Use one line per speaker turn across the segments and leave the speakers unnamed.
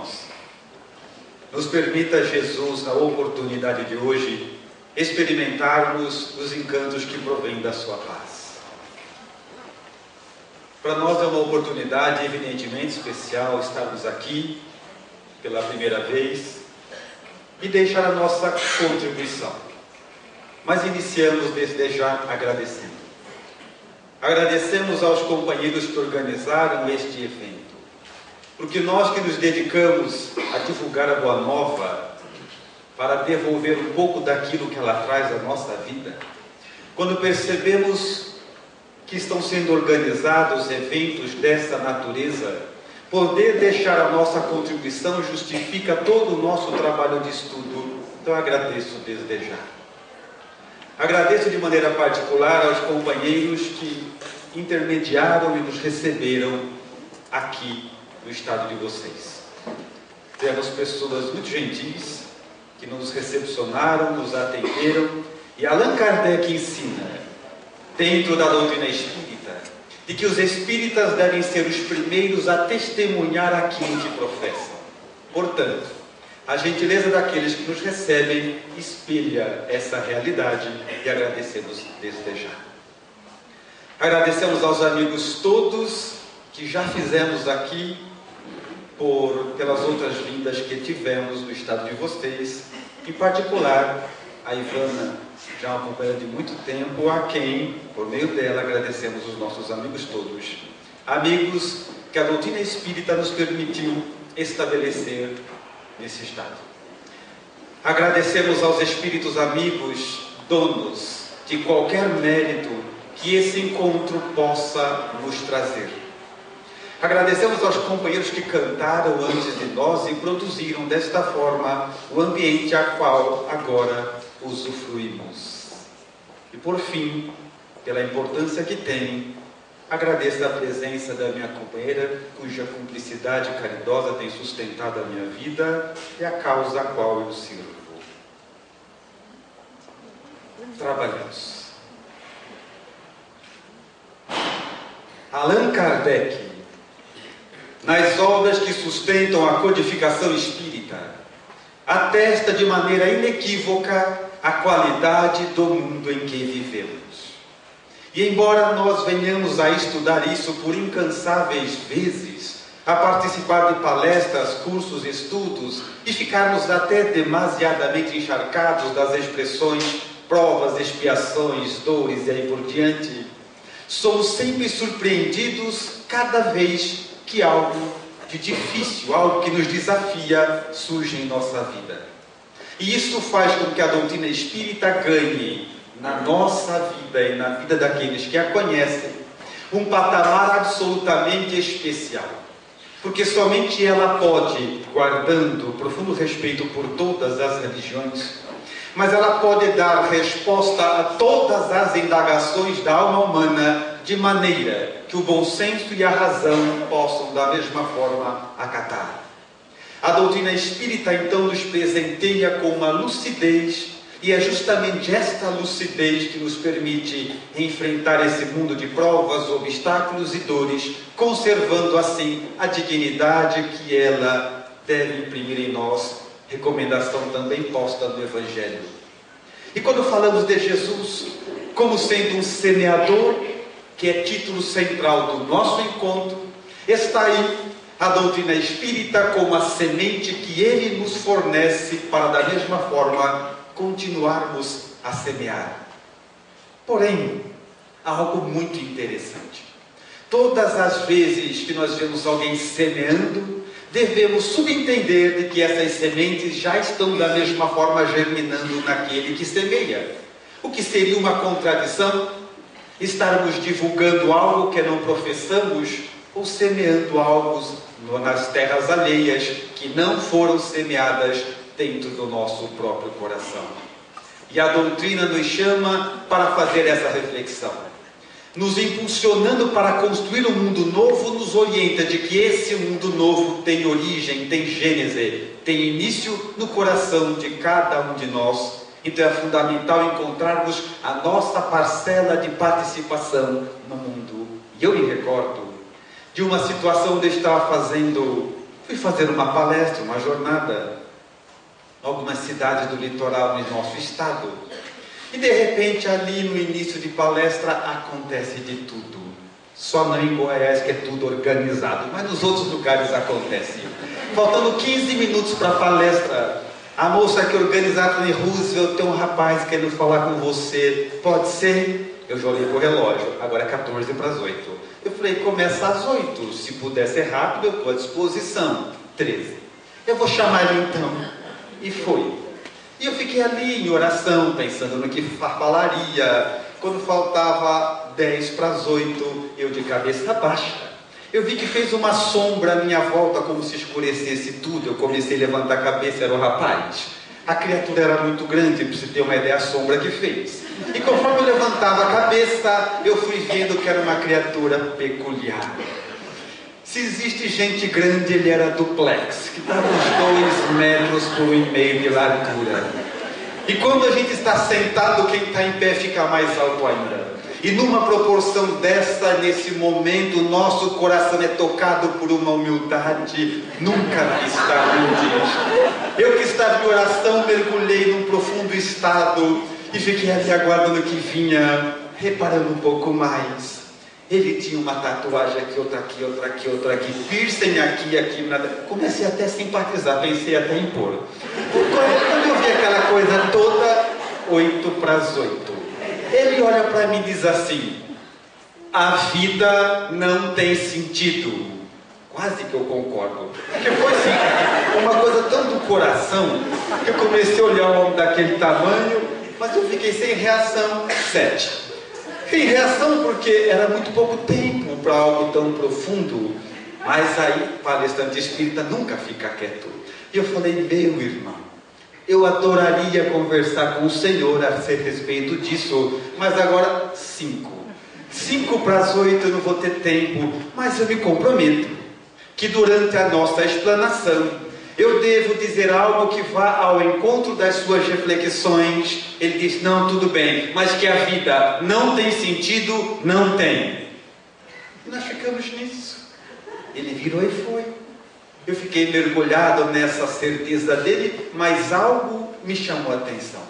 irmãos, nos permita, Jesus, na oportunidade de hoje, experimentarmos os encantos que provêm da sua paz. Para nós é uma oportunidade evidentemente especial estarmos aqui pela primeira vez e deixar a nossa contribuição. Mas iniciamos desde já agradecendo. Agradecemos aos companheiros que organizaram este evento. Porque nós que nos dedicamos a divulgar a Boa Nova, para devolver um pouco daquilo que ela traz à nossa vida, quando percebemos que estão sendo organizados eventos dessa natureza, poder deixar a nossa contribuição justifica todo o nosso trabalho de estudo. Então agradeço desde já. Agradeço de maneira particular aos companheiros que intermediaram e nos receberam aqui no estado de vocês. Temos pessoas muito gentis que nos recepcionaram, nos atenderam, e Allan Kardec ensina, dentro da doutrina espírita, de que os espíritas devem ser os primeiros a testemunhar aquilo que professam. Portanto, a gentileza daqueles que nos recebem espelha essa realidade e agradecemos desde já. Agradecemos aos amigos todos que já fizemos aqui pelas outras vindas que tivemos no estado de vocês, em particular a Ivana, já uma companheira de muito tempo, a quem, por meio dela, agradecemos os nossos amigos todos. Amigos que a doutrina espírita nos permitiu estabelecer nesse estado. Agradecemos aos espíritos amigos, donos de qualquer mérito que esse encontro possa nos trazer. Agradecemos aos companheiros que cantaram antes de nós e produziram desta forma o ambiente a qual agora usufruímos. E por fim, pela importância que tem, agradeço a presença da minha companheira, cuja cumplicidade caridosa tem sustentado a minha vida e a causa a qual eu sirvo. Trabalhamos. Allan Kardec, nas obras que sustentam a codificação espírita, atesta de maneira inequívoca a qualidade do mundo em que vivemos. E embora nós venhamos a estudar isso por incansáveis vezes, a participar de palestras, cursos, estudos, e ficarmos até demasiadamente encharcados das expressões provas, expiações, dores e aí por diante, somos sempre surpreendidos cada vez que algo de difícil, algo que nos desafia, surge em nossa vida. E isso faz com que a doutrina espírita ganhe na nossa vida e na vida daqueles que a conhecem um patamar absolutamente especial. Porque somente ela pode, guardando profundo respeito por todas as religiões, mas ela pode dar resposta a todas as indagações da alma humana de maneira que o bom senso e a razão possam da mesma forma acatar. A doutrina espírita então nos presenteia com uma lucidez, e é justamente esta lucidez que nos permite enfrentar esse mundo de provas, obstáculos e dores, conservando assim a dignidade que ela deve imprimir em nós, recomendação também posta no Evangelho. E quando falamos de Jesus como sendo um semeador, que é título central do nosso encontro, está aí a doutrina espírita como a semente que ele nos fornece para da mesma forma continuarmos a semear. Porém, há algo muito interessante. Todas as vezes que nós vemos alguém semeando, devemos subentender de que essas sementes já estão da mesma forma germinando naquele que semeia. O que seria uma contradição? Estarmos divulgando algo que não professamos ou semeando algo nas terras alheias que não foram semeadas dentro do nosso próprio coração. E a doutrina nos chama para fazer essa reflexão. Nos impulsionando para construir um mundo novo, nos orienta de que esse mundo novo tem origem, tem gênese, tem início no coração de cada um de nós. Então é fundamental encontrarmos a nossa parcela de participação no mundo. E eu me recordo de uma situação onde eu estava fazendo Fui fazer uma palestra, uma jornada, em algumas cidades do litoral do nosso estado. E de repente, ali no início de palestra, acontece de tudo. Só não em Goiás, que é tudo organizado, mas nos outros lugares acontece. Faltando 15 minutos para a palestra, a moça que organizava falou: Roosevelt, tem um rapaz querendo falar com você, pode ser? Eu já olhei para o relógio, agora é 14 para as 8. Eu falei: começa às 8, se puder ser rápido, eu estou à disposição. 13. Eu vou chamar ele então. E foi. E eu fiquei ali em oração, pensando no que falaria. Quando faltava 10 para as 8, eu de cabeça baixa, eu vi que fez uma sombra à minha volta, como se escurecesse tudo. Eu comecei a levantar a cabeça, era o rapaz. A criatura era muito grande, para você ter uma ideia, a sombra que fez. E conforme eu levantava a cabeça, eu fui vendo que era uma criatura peculiar. Se existe gente grande, ele era duplex, que estava uns 2 metros por 1,5 de largura. E quando a gente está sentado, quem está em pé fica mais alto ainda. E numa proporção dessa, nesse momento, nosso coração é tocado por uma humildade nunca vista antes. Eu que estava em oração, mergulhei num profundo estado e fiquei ali aguardando o que vinha, reparando um pouco mais. Ele tinha uma tatuagem aqui, outra aqui, outra aqui, outra aqui, piercing aqui, aqui, nada. Comecei até a simpatizar, pensei até em pôr. Quando eu vi aquela coisa toda, 8 para as 8. Ele olha para mim e diz assim: a vida não tem sentido. Quase que eu concordo. Porque foi assim, uma coisa tão do coração, que eu comecei a olhar um homem daquele tamanho, mas eu fiquei sem reação. 7. Sem reação porque era muito pouco tempo para algo tão profundo. Mas aí, palestrante espírita nunca fica quieto. E eu falei: meu irmão, eu adoraria conversar com o Senhor a ser respeito disso, mas agora 5. 5 para as 8 eu não vou ter tempo, mas eu me comprometo que durante a nossa explanação eu devo dizer algo que vá ao encontro das suas reflexões. Ele diz: não, tudo bem, mas que a vida não tem sentido, não tem. E nós ficamos nisso. Ele virou e foi. Eu fiquei mergulhado nessa certeza dele, mas algo me chamou a atenção.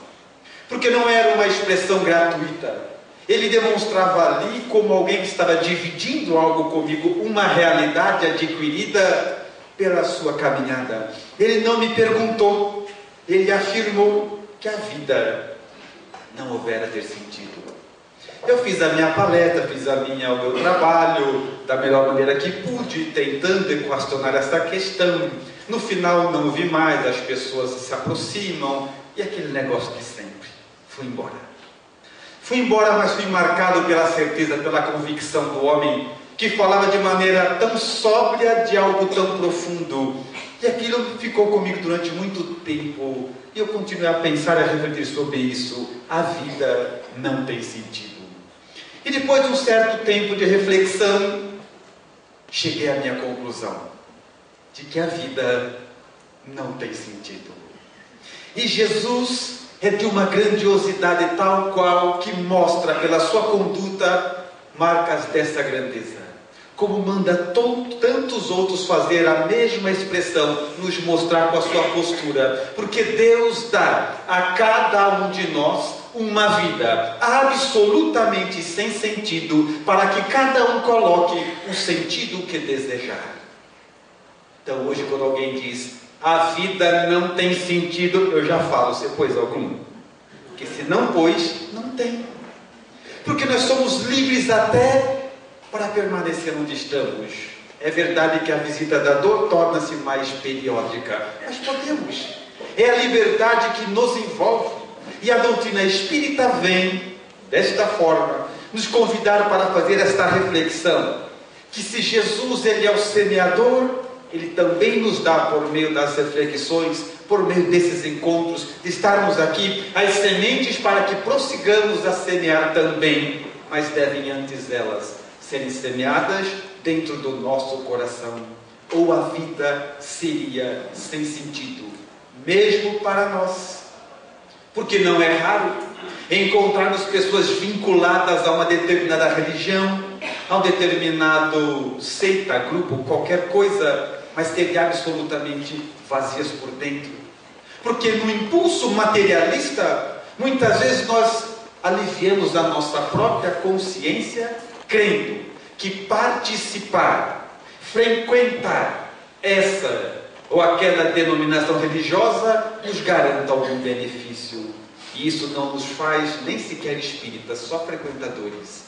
Porque não era uma expressão gratuita. Ele demonstrava ali como alguém que estava dividindo algo comigo, uma realidade adquirida pela sua caminhada. Ele não me perguntou, ele afirmou que a vida não houvera ter sentido. Eu fiz a minha palestra, fiz o meu trabalho da melhor maneira que pude, tentando equacionar essa questão. No final não vi mais, as pessoas se aproximam e aquele negócio de sempre. Fui embora. Fui embora, mas fui marcado pela certeza, pela convicção do homem que falava de maneira tão sóbria de algo tão profundo. E aquilo ficou comigo durante muito tempo. E eu continuei a pensar e a refletir sobre isso. A vida não tem sentido. E depois de um certo tempo de reflexão, cheguei à minha conclusão de que a vida não tem sentido. E Jesus é de uma grandiosidade tal qual que mostra pela sua conduta marcas dessa grandeza. Como manda tantos outros fazer a mesma expressão, nos mostrar com a sua postura. Porque Deus dá a cada um de nós uma vida absolutamente sem sentido, para que cada um coloque o sentido que desejar. Então hoje, quando alguém diz a vida não tem sentido, eu já falo: você pôs algum? Porque se não pôs, não tem. Porque nós somos livres até para permanecer onde estamos. É verdade que a visita da dor torna-se mais periódica, mas podemos. É a liberdade que nos envolve. E a doutrina espírita vem, desta forma, nos convidar para fazer esta reflexão. Que se Jesus ele é o semeador, ele também nos dá, por meio das reflexões, por meio desses encontros, de estarmos aqui, as sementes para que prossigamos a semear também. Mas devem antes elas serem semeadas dentro do nosso coração. Ou a vida seria sem sentido, mesmo para nós. Porque não é raro encontrarmos pessoas vinculadas a uma determinada religião, a um determinado seita, grupo, qualquer coisa, mas serem absolutamente vazias por dentro. Porque no impulso materialista, muitas vezes nós aliviamos a nossa própria consciência, crendo que participar, frequentar essa ou aquela denominação religiosa nos garanta algum benefício. E isso não nos faz nem sequer espíritas, só frequentadores.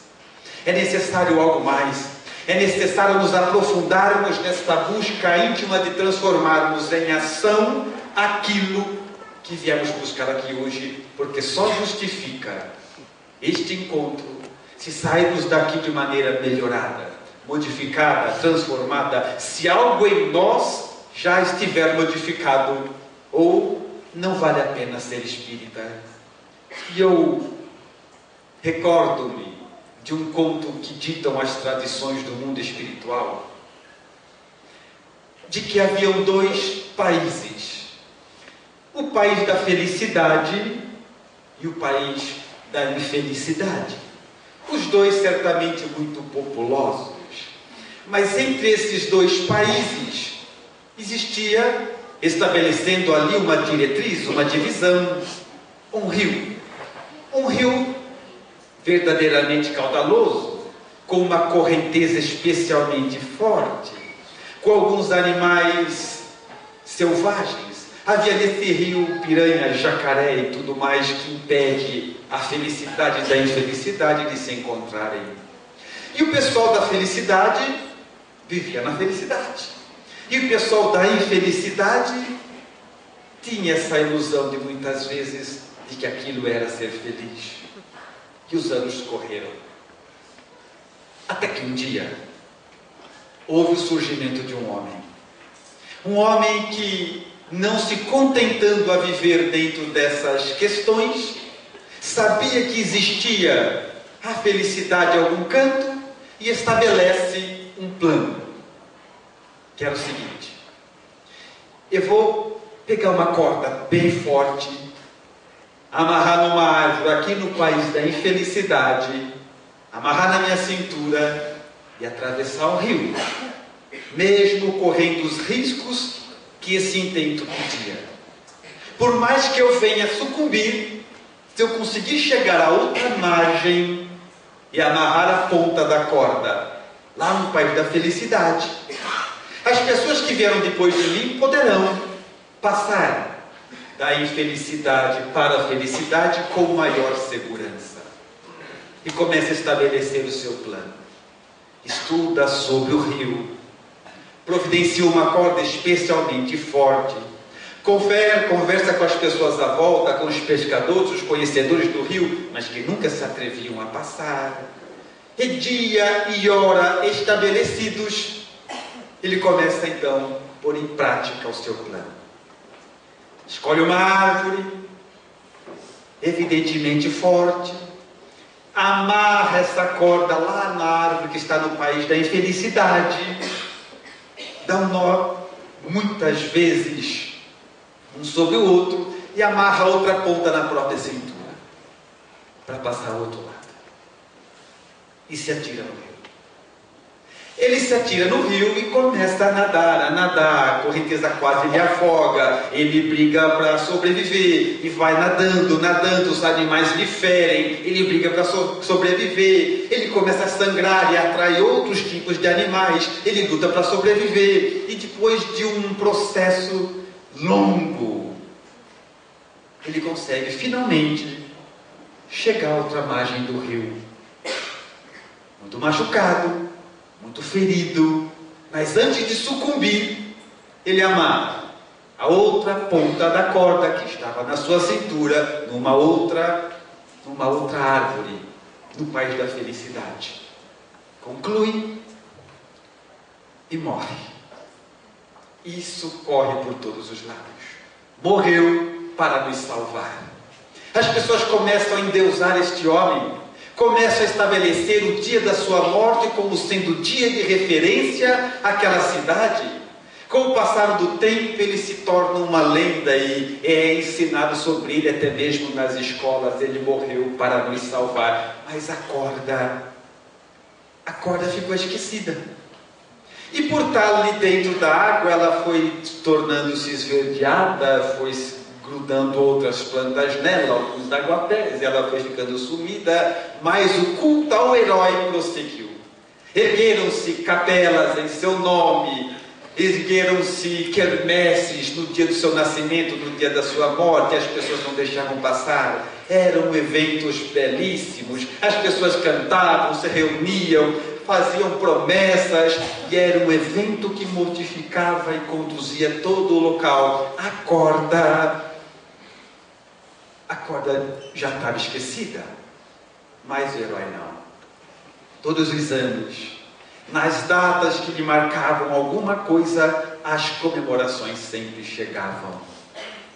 É necessário algo mais. É necessário nos aprofundarmos nesta busca íntima de transformarmos em ação aquilo que viemos buscar aqui hoje, porque só justifica este encontro se sairmos daqui de maneira melhorada, modificada, transformada, se algo em nós já estiver modificado, ou não vale a pena ser espírita. E eu recordo-me de um conto que ditam as tradições do mundo espiritual, de que haviam dois países, o país da felicidade e o país da infelicidade. Os dois certamente muito populosos, mas entre esses dois países existia, estabelecendo ali uma diretriz, uma divisão, um rio verdadeiramente caudaloso, com uma correnteza especialmente forte, com alguns animais selvagens. Havia nesse rio piranha, jacaré e tudo mais que impede a felicidade da infelicidade de se encontrarem. E o pessoal da felicidade vivia na felicidade. E o pessoal da infelicidade tinha essa ilusão de muitas vezes de que aquilo era ser feliz. E os anos correram. Até que um dia houve o surgimento de um homem. Um homem que, não se contentando a viver dentro dessas questões, sabia que existia a felicidade em algum canto e estabelece um plano, que era o seguinte: eu vou pegar uma corda bem forte, amarrar numa árvore aqui no país da infelicidade, amarrar na minha cintura e atravessar o rio, mesmo correndo os riscos que esse intento pedia. Por mais que eu venha sucumbir, se eu conseguir chegar à outra margem e amarrar a ponta da corda lá no país da felicidade, as pessoas que vieram depois de mim poderão passar da infelicidade para a felicidade com maior segurança. E começa a estabelecer o seu plano. Estuda sobre o rio, providencia uma corda especialmente forte, conversa com as pessoas à volta, com os pescadores, os conhecedores do rio, mas que nunca se atreviam a passar. E dia e hora estabelecidos, ele começa então a pôr em prática o seu plano. Escolhe uma árvore, evidentemente forte, amarra essa corda lá na árvore que está no país da infelicidade, dá um nó, muitas vezes, um sobre o outro, e amarra a outra ponta na própria cintura, para passar ao outro lado. E se atira no rio. Ele se atira no rio e começa a nadar, a correnteza quase lhe afoga, ele briga para sobreviver, e vai nadando, os animais lhe ferem, ele briga para sobreviver, ele começa a sangrar e atrai outros tipos de animais, ele luta para sobreviver, e depois de um processo longo, ele consegue finalmente chegar à outra margem do rio, muito machucado, muito ferido, mas antes de sucumbir, ele amarra a outra ponta da corda que estava na sua cintura numa outra árvore no país da felicidade. Conclui e morre. Isso corre por todos os lados. Morreu para nos salvar. As pessoas começam a endeusar este homem, começa a estabelecer o dia da sua morte como sendo dia de referência àquela cidade. Com o passar do tempo, ele se torna uma lenda e é ensinado sobre ele até mesmo nas escolas. Ele morreu para nos salvar. Mas a corda ficou esquecida. E por estar ali dentro da água, ela foi tornando-se esverdeada, foi grudando outras plantas nela, alguns aguapés, ela foi ficando sumida, mas o culto ao herói prosseguiu. Ergueram-se capelas em seu nome, ergueram-se quermesses no dia do seu nascimento, no dia da sua morte, as pessoas não deixavam passar. Eram eventos belíssimos, as pessoas cantavam, se reuniam, faziam promessas, e era um evento que mortificava e conduzia todo o local. A corda já estava esquecida, mas o herói não. Todos os anos, nas datas que lhe marcavam alguma coisa, as comemorações sempre chegavam,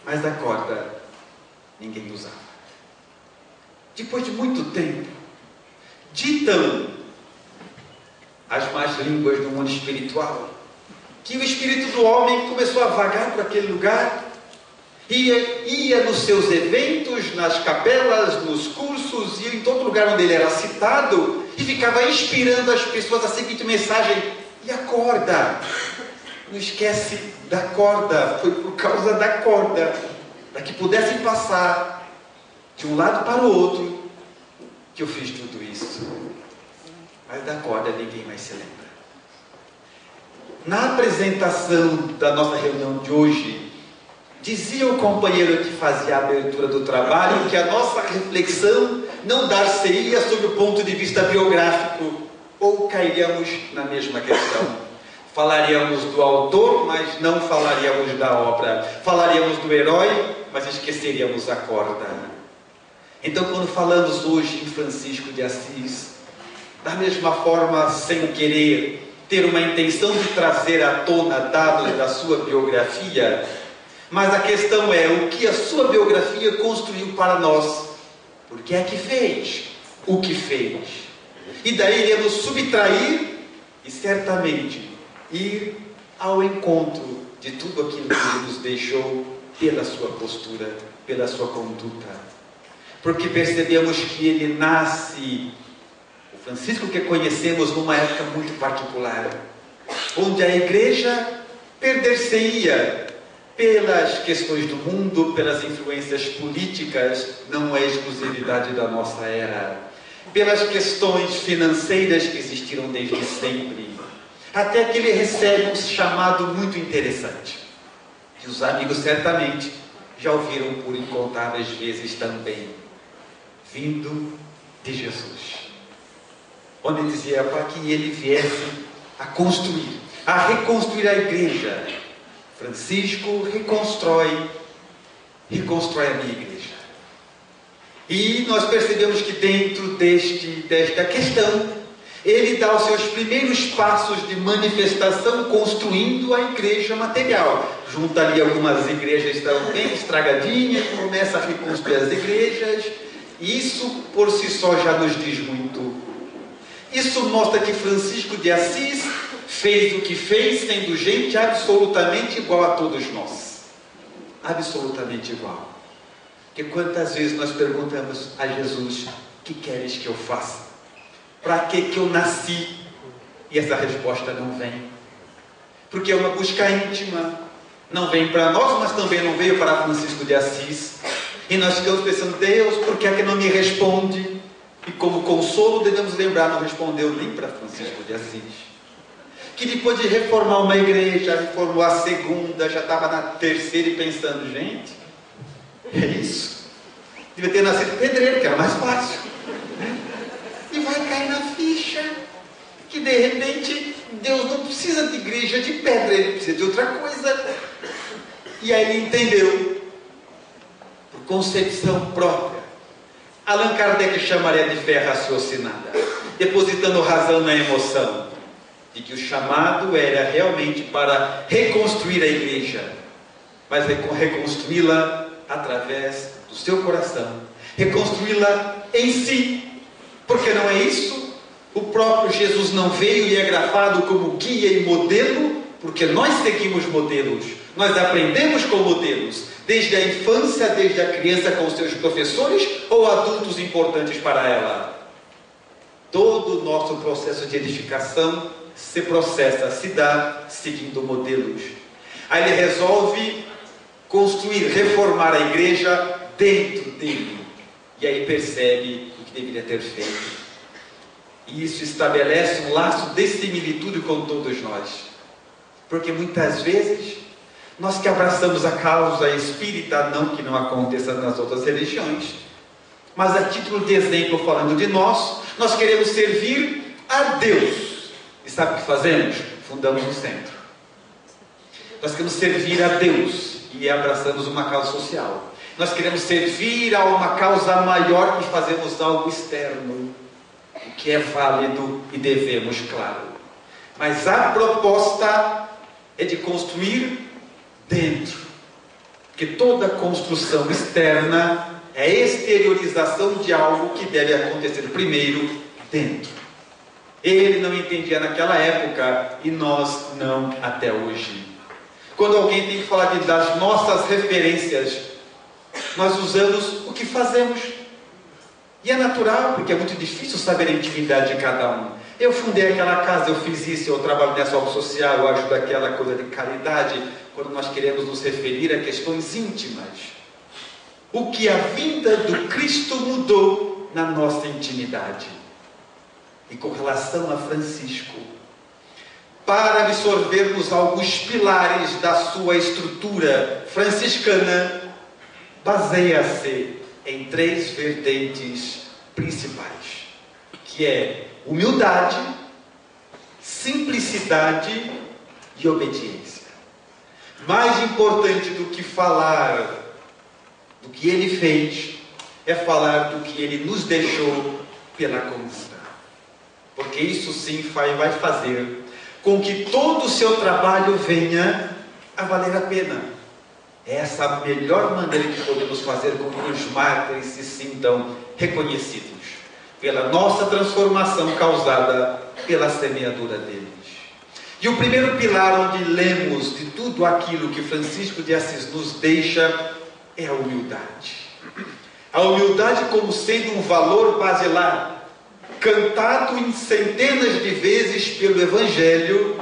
mas a corda ninguém usava. Depois de muito tempo, ditam as más línguas do mundo espiritual que o espírito do homem começou a vagar por aquele lugar, ia nos seus eventos, nas capelas, nos cursos, ia em todo lugar onde ele era citado e ficava inspirando as pessoas a seguinte mensagem: e a corda? Não esquece da corda, foi por causa da corda, para que pudessem passar de um lado para o outro, que eu fiz tudo isso. Mas da corda ninguém mais se lembra. Na apresentação da nossa reunião de hoje, dizia o companheiro que fazia a abertura do trabalho que a nossa reflexão não dar-se-ia sob o ponto de vista biográfico, ou cairíamos na mesma questão. Falaríamos do autor, mas não falaríamos da obra. Falaríamos do herói, mas esqueceríamos a corda. Então, quando falamos hoje em Francisco de Assis, da mesma forma, sem querer, ter uma intenção de trazer à tona dados da sua biografia, mas a questão é o que a sua biografia construiu para nós. Por que é que fez o que fez? E daí iremos subtrair e certamente ir ao encontro de tudo aquilo que ele nos deixou pela sua postura, pela sua conduta. Porque percebemos que ele nasce, o Francisco que conhecemos, numa época muito particular, onde a igreja perder-se-ia pelas questões do mundo, pelas influências políticas, não é exclusividade da nossa era, pelas questões financeiras que existiram desde sempre, até que ele recebe um chamado muito interessante, que os amigos certamente já ouviram por incontáveis vezes também, vindo de Jesus, onde dizia para que ele viesse a construir, a reconstruir a igreja. Francisco reconstrói a minha igreja. E nós percebemos que dentro desta questão, ele dá os seus primeiros passos de manifestação construindo a igreja material. Junta ali algumas igrejas que estão bem estragadinhas, começa a reconstruir as igrejas. Isso por si só já nos diz muito. Isso mostra que Francisco de Assis fez o que fez, sendo gente absolutamente igual a todos nós. Absolutamente igual. Porque quantas vezes nós perguntamos a Jesus: o que queres que eu faça? Para que eu nasci? E essa resposta não vem. Porque é uma busca íntima. Não vem para nós, mas também não veio para Francisco de Assis. E nós ficamos pensando: Deus, por que é que não me responde? E como consolo devemos lembrar, não respondeu nem para Francisco de Assis, que depois de reformar uma igreja, reformou a segunda, já estava na terceira e pensando: gente, é isso? Devia ter nascido pedreiro, que era mais fácil. E vai cair na ficha que de repente Deus não precisa de igreja de pedra, ele precisa de outra coisa. E aí ele entendeu, por concepção própria. Allan Kardec chamaria de fé raciocinada, depositando razão na emoção, de que o chamado era realmente para reconstruir a igreja, mas reconstruí-la através do seu coração, reconstruí-la em si, porque não é isso? O próprio Jesus não veio e é grafado como guia e modelo, porque nós seguimos modelos, nós aprendemos com modelos, desde a infância, desde a criança com os seus professores ou adultos importantes para ela. Todo o nosso processo de edificação se processa, se dá seguindo modelos. Aí ele resolve construir, reformar a igreja dentro dele. E aí percebe o que deveria ter feito. E isso estabelece um laço de similitude com todos nós. Porque muitas vezes, nós que abraçamos a causa espírita, não que não aconteça nas outras religiões, mas a título de exemplo, falando de nós queremos servir a Deus. E sabe o que fazemos? Fundamos um centro. Nós queremos servir a Deus e abraçamos uma causa social. Nós queremos servir a uma causa maior e fazemos algo externo, o que é válido e devemos, claro. Mas a proposta é de construir dentro. Porque toda construção externa é exteriorização de algo que deve acontecer primeiro dentro. Ele não entendia naquela época e nós não até hoje. Quando alguém tem que falar das nossas referências, nós usamos o que fazemos. E é natural, porque é muito difícil saber a intimidade de cada um. Eu fundei aquela casa, eu fiz isso, eu trabalho nessa obra social, eu ajudo aquela coisa de caridade, quando nós queremos nos referir a questões íntimas. O que a vinda do Cristo mudou na nossa intimidade. E com relação a Francisco, para absorvermos alguns pilares da sua estrutura franciscana, baseia-se em 3 vertentes principais, que é humildade, simplicidade e obediência. Mais importante do que falar do que ele fez, é falar do que ele nos deixou pela conduta. Porque isso sim vai fazer com que todo o seu trabalho venha a valer a pena. Essa é a melhor maneira que podemos fazer com que os mártires se sintam reconhecidos pela nossa transformação causada pela semeadura deles. E o primeiro pilar onde lemos de tudo aquilo que Francisco de Assis nos deixa é a humildade. A humildade como sendo um valor basilar, cantado em centenas de vezes pelo Evangelho,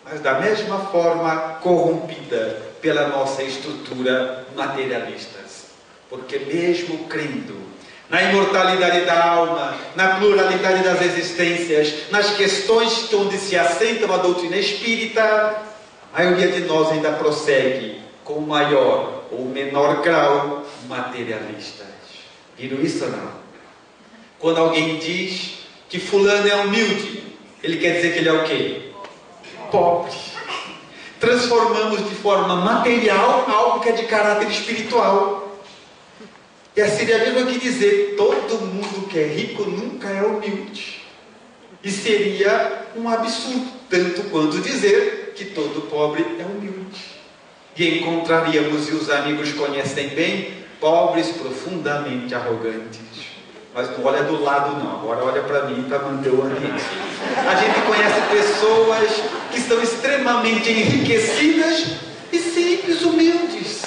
mas da mesma forma corrompida pela nossa estrutura materialistas. Porque mesmo crendo na imortalidade da alma, na pluralidade das existências, nas questões onde se assentam a doutrina espírita, a maioria de nós ainda prossegue com maior ou menor grau materialistas. Viram isso ou não? Quando alguém diz que fulano é humilde, ele quer dizer que ele é o quê? Pobre. Transformamos de forma material algo que é de caráter espiritual. E seria mesmo que dizer, todo mundo que é rico nunca é humilde. E seria um absurdo, tanto quanto dizer que todo pobre é humilde. E encontraríamos, e os amigos conhecem bem, pobres profundamente arrogantes. Mas não olha do lado não, agora olha para mim para manter o ambiente. A gente conhece pessoas que estão extremamente enriquecidas e simples, humildes.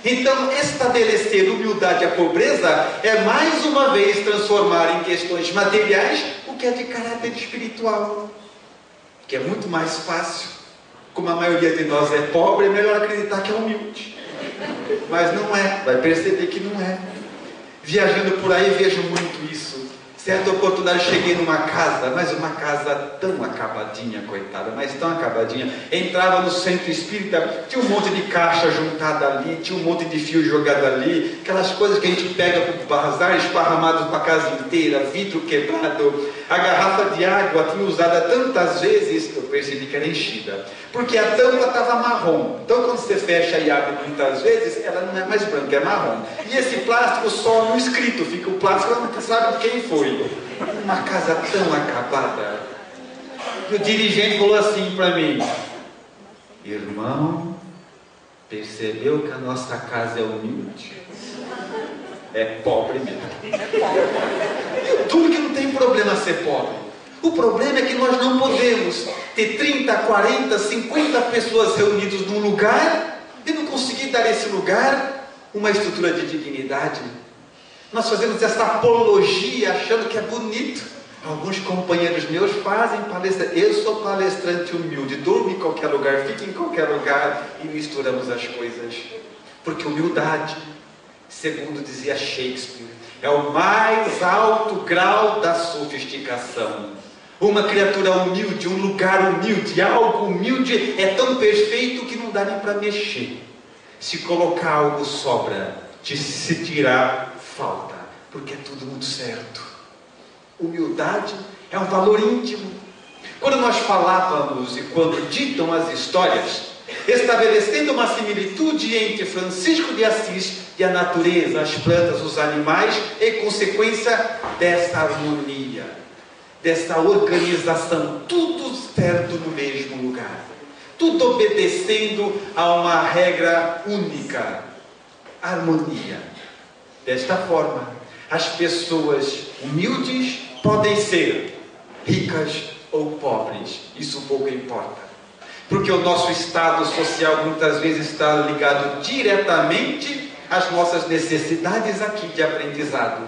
Então, estabelecer humildade à pobreza é mais uma vez transformar em questões materiais o que é de caráter espiritual. Que é muito mais fácil. Como a maioria de nós é pobre, é melhor acreditar que é humilde. Mas não é, vai perceber que não é. Viajando por aí vejo muito isso. Certa oportunidade cheguei numa casa, mas uma casa tão acabadinha, coitada, mas tão acabadinha. Entrava no centro espírita, tinha um monte de caixa juntada ali, tinha um monte de fio jogado ali, aquelas coisas que a gente pega para o bazar, esparramados para a casa inteira, vidro quebrado, a garrafa de água tinha usada tantas vezes, eu percebi que era enchida, porque a tampa estava marrom. Então quando você fecha e abre muitas vezes, ela não é mais branca, é marrom. E esse plástico só no escrito, fica o plástico, ela não sabe de quem foi. Uma casa tão acabada. E o dirigente falou assim para mim: irmão, percebeu que a nossa casa é humilde? É pobre mesmo. Tudo que não tem problema ser pobre. O problema é que nós não podemos ter 30, 40, 50 pessoas reunidas num lugar e não conseguir dar a esse lugar uma estrutura de dignidade. Nós fazemos essa apologia achando que é bonito. Alguns companheiros meus fazem palestra. Eu sou palestrante humilde, durmo em qualquer lugar, fico em qualquer lugar e misturamos as coisas. Porque humildade, segundo dizia Shakespeare, é o mais alto grau da sofisticação. Uma criatura humilde, um lugar humilde, algo humilde é tão perfeito que não dá nem para mexer. Se colocar algo sobra, se tirar falta, porque é tudo muito certo. Humildade é um valor íntimo. Quando nós falávamos e quando ditam as histórias, estabelecendo uma similitude entre Francisco de Assis e a natureza, as plantas, os animais, em consequência dessa harmonia, dessa organização, tudo certo no mesmo lugar, tudo obedecendo a uma regra única, harmonia. Desta forma, as pessoas humildes podem ser ricas ou pobres, isso pouco importa, porque o nosso estado social muitas vezes está ligado diretamente às nossas necessidades aqui de aprendizado.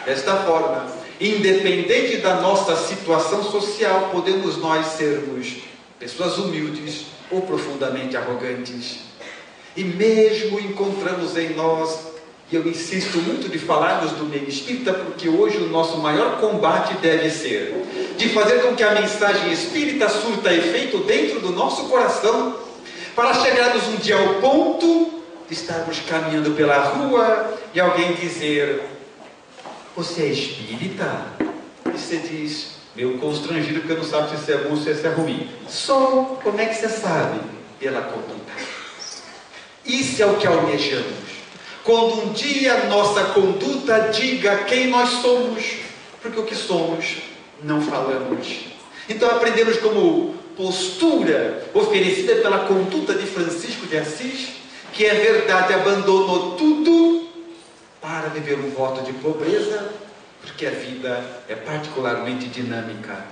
Desta forma, independente da nossa situação social, podemos nós sermos pessoas humildes ou profundamente arrogantes. E mesmo encontramos em nós, e eu insisto muito de falarmos do meio espírita, porque hoje o nosso maior combate deve ser de fazer com que a mensagem espírita surta efeito dentro do nosso coração, para chegarmos um dia ao ponto de estarmos caminhando pela rua e alguém dizer: você é espírita? E você diz, meio constrangido, porque não sabe se isso é bom ou se isso é ruim. Sou. Como é que você sabe? Pela conduta. Isso é o que almejamos. Quando um dia nossa conduta diga quem nós somos, porque o que somos não falamos. Então aprendemos como postura oferecida pela conduta de Francisco de Assis, que é verdade, abandonou tudo para viver um voto de pobreza, porque a vida é particularmente dinâmica.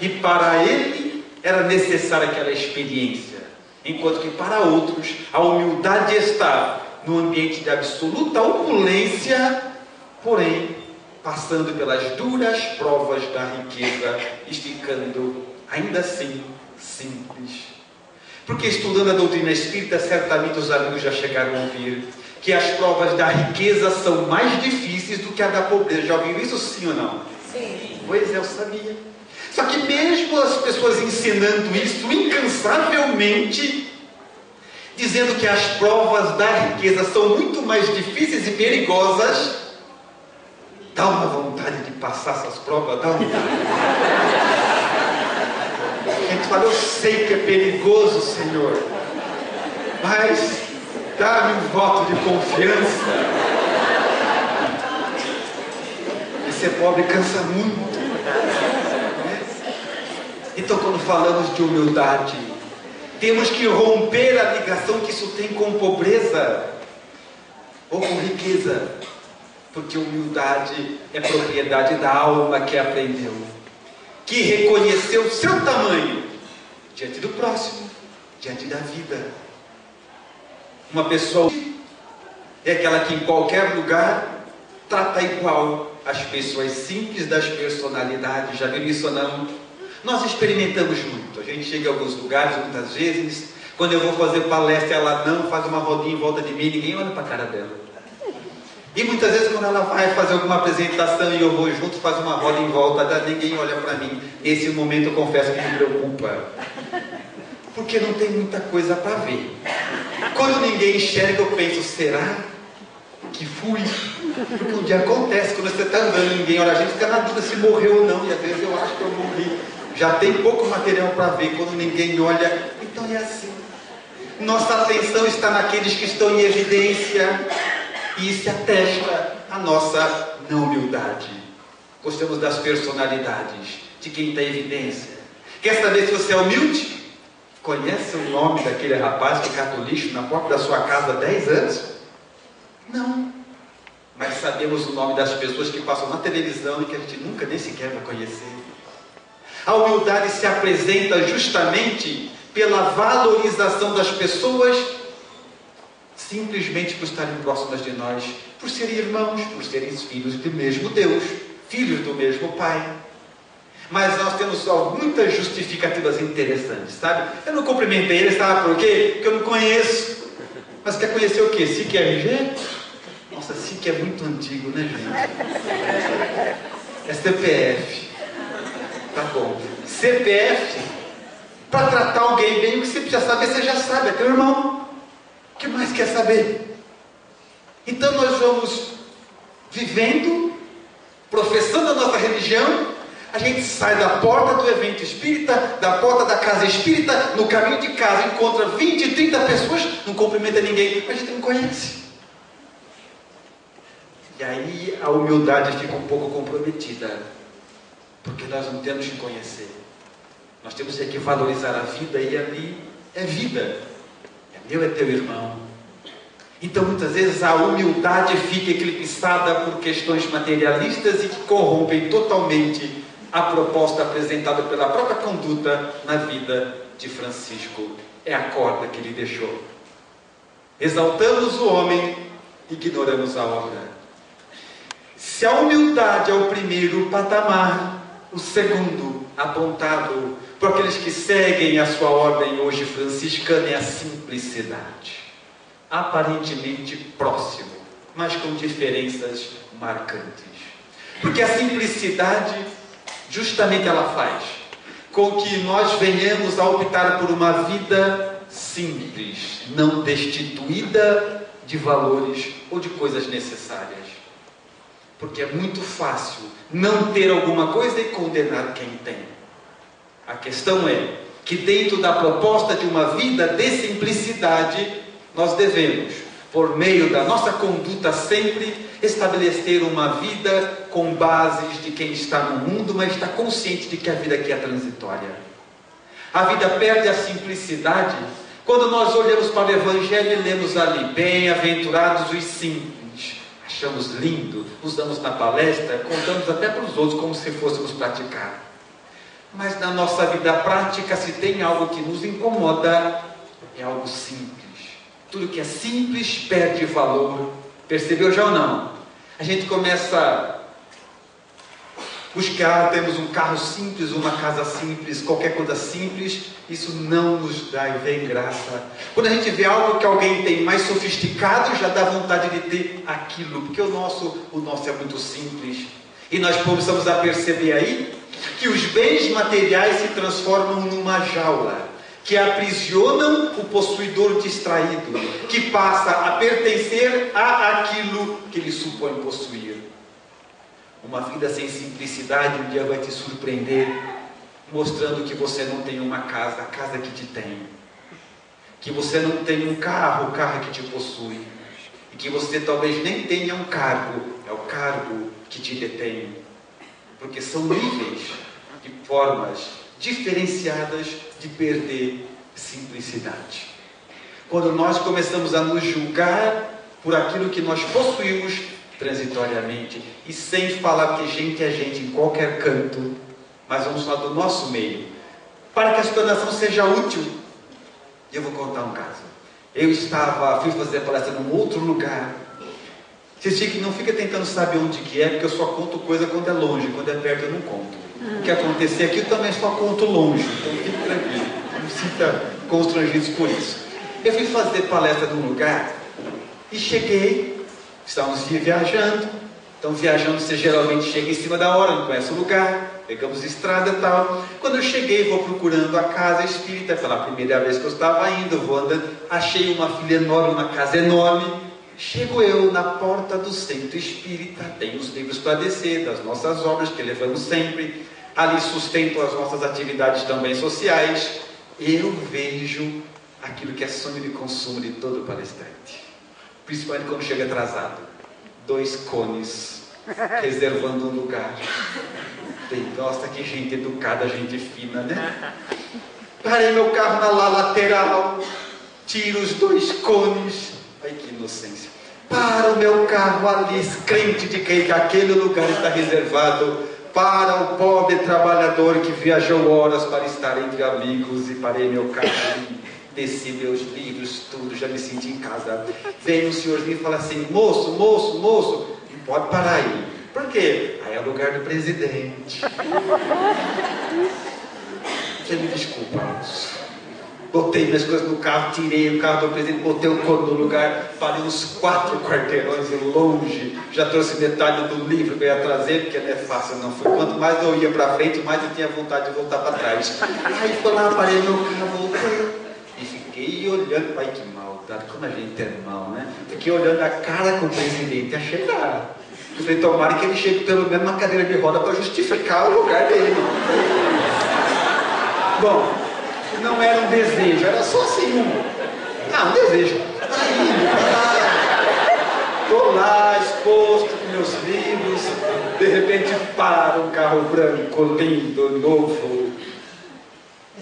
E para ele era necessária aquela experiência, enquanto que para outros a humildade está no ambiente de absoluta opulência, porém passando pelas duras provas da riqueza, esticando ainda assim simples. Porque estudando a doutrina espírita, certamente os amigos já chegaram a ouvir que as provas da riqueza são mais difíceis do que a da pobreza. Já ouviram isso, sim ou não?
Sim.
Pois é, eu sabia. Só que mesmo as pessoas ensinando isso incansavelmente, dizendo que as provas da riqueza são muito mais difíceis e perigosas, dá uma vontade de passar essas provas, dá uma vontade. A gente fala, eu sei que é perigoso, Senhor, mas dá-me um voto de confiança. E ser pobre cansa muito. Então, quando falamos de humildade, temos que romper a ligação que isso tem com pobreza ou com riqueza, porque humildade é propriedade da alma que aprendeu, que reconheceu seu tamanho diante do próximo, diante da vida. Uma pessoa é aquela que em qualquer lugar trata igual as pessoas simples das personalidades. Já viram isso ou não? Nós experimentamos muito. A gente chega em alguns lugares, muitas vezes, quando eu vou fazer palestra, ela não faz uma rodinha em volta de mim, ninguém olha para a cara dela. E muitas vezes quando ela vai fazer alguma apresentação e eu vou junto, faz uma roda em volta dela, ninguém olha para mim. Esse momento eu confesso que me preocupa. Porque não tem muita coisa para ver. Quando ninguém enxerga, eu penso, será que fui? Porque um dia acontece, quando você está andando, ninguém olha, a gente fica na dúvida se morreu ou não, e às vezes eu acho que eu morri. Já tem pouco material para ver, quando ninguém olha, então é assim. Nossa atenção está naqueles que estão em evidência, e isso atesta a nossa não humildade. Gostamos das personalidades, de quem está em evidência. Quer saber se você é humilde? Conhece o nome daquele rapaz que cata o lixo na porta da sua casa há 10 anos? Não. Mas sabemos o nome das pessoas que passam na televisão e que a gente nunca nem sequer vai conhecer. A humildade se apresenta justamente pela valorização das pessoas, simplesmente por estarem próximas de nós, por serem irmãos, por serem filhos do mesmo Deus, filhos do mesmo Pai. Mas nós temos muitas justificativas interessantes, sabe? Eu não cumprimentei ele, sabe por quê? Porque eu não conheço. Mas quer conhecer o quê? SIC RG? Nossa, SIC é muito antigo, né, gente? É CPF. Tá bom. CPF, para tratar alguém bem, o que você precisa saber, você já sabe, é teu irmão. O que mais quer saber? Então nós vamos vivendo, professando a nossa religião. A gente sai da porta do evento espírita, da porta da casa espírita, no caminho de casa encontra 20, 30 pessoas, não cumprimenta ninguém, a gente não conhece. E aí a humildade fica um pouco comprometida, porque nós não temos que conhecer. Nós temos que valorizar a vida, e ali é vida. É meu, é teu irmão. Então muitas vezes a humildade fica eclipsada por questões materialistas e que corrompem totalmente a proposta apresentada pela própria conduta na vida de Francisco. É a corda que ele deixou. Exaltamos o homem, ignoramos a obra. Se a humildade é o primeiro patamar, o segundo, apontado por aqueles que seguem a sua ordem hoje franciscana, é a simplicidade. Aparentemente próximo, mas com diferenças marcantes. Porque a simplicidade, justamente ela faz com que nós venhamos a optar por uma vida simples, não destituída de valores ou de coisas necessárias. Porque é muito fácil não ter alguma coisa e condenar quem tem. A questão é que dentro da proposta de uma vida de simplicidade, nós devemos, por meio da nossa conduta sempre, estabelecer uma vida com bases de quem está no mundo, mas está consciente de que a vida aqui é transitória. A vida perde a simplicidade quando nós olhamos para o Evangelho e lemos ali: bem-aventurados os simples. Achamos lindo, usamos na palestra, contamos até para os outros como se fôssemos praticar. Mas na nossa vida prática, se tem algo que nos incomoda, é algo simples. Tudo que é simples perde valor. Percebeu já ou não? A gente começa a buscar, temos um carro simples, uma casa simples, qualquer coisa simples, isso não nos dá e vem graça. Quando a gente vê algo que alguém tem mais sofisticado, já dá vontade de ter aquilo, porque o nosso é muito simples. E nós começamos a perceber aí que os bens materiais se transformam numa jaula, que aprisionam o possuidor distraído, que passa a pertencer àquilo que ele supõe possuir. Uma vida sem simplicidade um dia vai te surpreender, mostrando que você não tem uma casa, a casa que te tem. Que você não tem um carro, o carro que te possui. E que você talvez nem tenha um cargo, é o cargo que te detém. Porque são níveis de formas diferenciadas de perder simplicidade. Quando nós começamos a nos julgar por aquilo que nós possuímos transitoriamente, e sem falar que gente é gente em qualquer canto, mas vamos falar do nosso meio, para que a explanação seja útil. Eu vou contar um caso. Fui fazer palestra num outro lugar. Vocês não fica tentando saber onde que é, porque eu só conto coisa quando é longe, quando é perto eu não conto. O que acontecer aqui eu também só conto longe, então fique tranquilo, não se sinta constrangidos por isso. Eu fui fazer palestra num lugar e cheguei, estávamos viajando. Então viajando você geralmente chega em cima da hora, não conhece o lugar, pegamos estrada e tal. Quando eu cheguei, vou procurando a casa espírita, pela primeira vez que eu estava indo, vou andando, achei uma fila enorme, uma casa enorme. Chego eu na porta do centro espírita, tem os livros para descer, das nossas obras que levamos sempre, ali sustento as nossas atividades também sociais. Eu vejo aquilo que é sonho de consumo de todo palestrante, principalmente quando chega atrasado: 2 cones reservando um lugar. Nossa, que gente educada, gente fina, né? Parei meu carro na lateral, tiro os 2 cones. Ai, que inocência. Para o meu carro ali, crente de que aquele lugar está reservado para o pobre trabalhador que viajou horas para estar entre amigos. E parei meu carro, desci meus livros, tudo, já me senti em casa. Vem um senhorzinho e fala assim: moço, não pode parar aí. Por quê? Aí é o lugar do presidente. Você me desculpa, moço. Botei minhas coisas no carro, tirei o carro do presidente, botei o corpo no lugar, parei uns 4 quarteirões longe, já trouxe metade do livro que eu ia trazer, porque não é fácil não foi. Quanto mais eu ia para frente, mais eu tinha vontade de voltar para trás. Aí fui lá, parei meu carro, voltei e fiquei olhando. Ai, que maldade, como a gente é mal, né? Fiquei olhando a cara com o presidente a chegar. Eu falei, tomara que ele chegue pelo menos uma cadeira de roda para justificar o lugar dele. Bom, não era um desejo, era só assim um desejo. Estou lá exposto com meus livros, de repente para um carro branco, lindo, novo.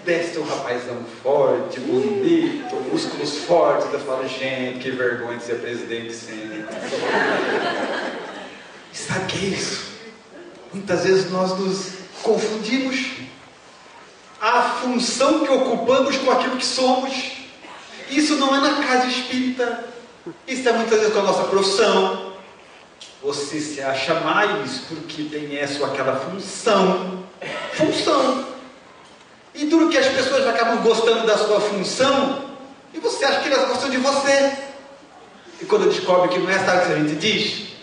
Desce um rapazão forte, bonito, músculos fortes. Eu falo, gente, que vergonha de ser presidente sempre. E sabe o que é isso? Muitas vezes nós nos confundimos a função que ocupamos com aquilo que somos. Isso não é na casa espírita. Isso é muitas vezes com a nossa profissão. Você se acha mais porque tem essa ou aquela função. E duro que as pessoas acabam gostando da sua função e você acha que elas gostam de você. E quando descobre que não é, sabe o que a gente diz?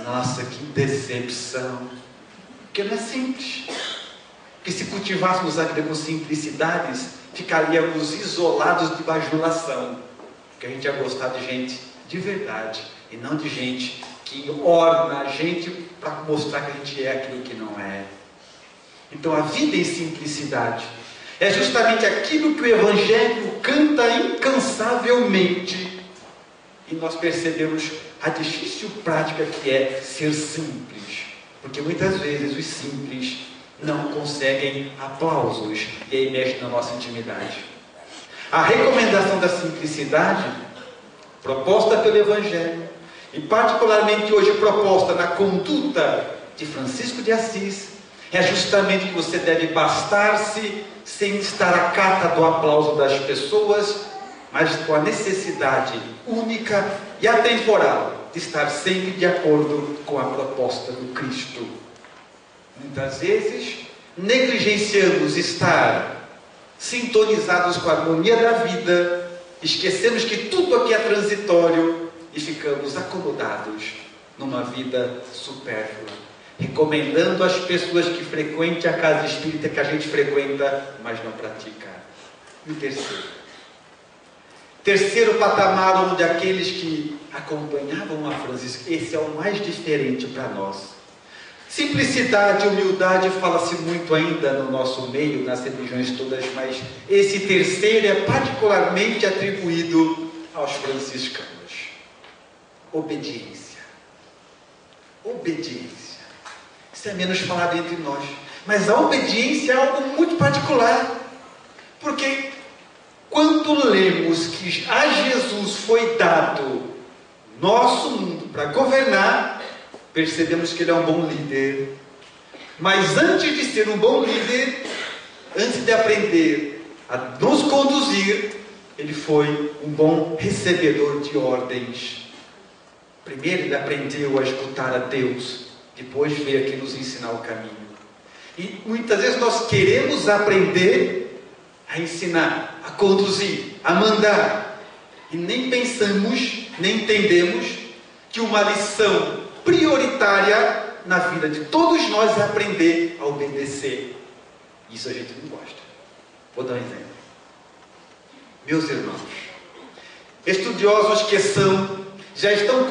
Nossa, que decepção. Porque não é simples. Porque se cultivássemos a vida com simplicidades, ficaríamos isolados de bajulação. Porque a gente ia gostar de gente de verdade e não de gente que orna a gente para mostrar que a gente é aquilo que não é. Então a vida em simplicidade é justamente aquilo que o Evangelho canta incansavelmente. E nós percebemos a difícil prática que é ser simples. Porque muitas vezes os simples não conseguem aplausos e aí mexe na nossa intimidade. A recomendação da simplicidade, proposta pelo Evangelho, e particularmente hoje proposta na conduta de Francisco de Assis, é justamente que você deve bastar-se sem estar à cata do aplauso das pessoas, mas com a necessidade única e atemporal de estar sempre de acordo com a proposta do Cristo. Muitas vezes negligenciamos estar sintonizados com a harmonia da vida, esquecemos que tudo aqui é transitório e ficamos acomodados numa vida supérflua, recomendando às pessoas que frequentem a casa espírita que a gente frequenta, mas não pratica. E o terceiro patamar, onde aqueles que acompanhavam a Francisco, esse é o mais diferente para nós. Simplicidade, humildade, fala-se muito ainda no nosso meio, nas religiões todas, mas esse terceiro é particularmente atribuído aos franciscanos. Obediência. Isso é menos falado entre nós. Mas a obediência é algo muito particular. Porque quando lemos que a Jesus foi dado nosso mundo para governar, percebemos que ele é um bom líder. Mas antes de ser um bom líder, antes de aprender a nos conduzir, ele foi um bom recebedor de ordens. Primeiro ele aprendeu a escutar a Deus, depois veio aqui nos ensinar o caminho. E muitas vezes nós queremos aprender a ensinar, a conduzir, a mandar, e nem pensamos, nem entendemos que uma lição prioritária na vida de todos nós é aprender a obedecer. Isso a gente não gosta. Vou dar um exemplo. Meus irmãos, estudiosos que são, já estão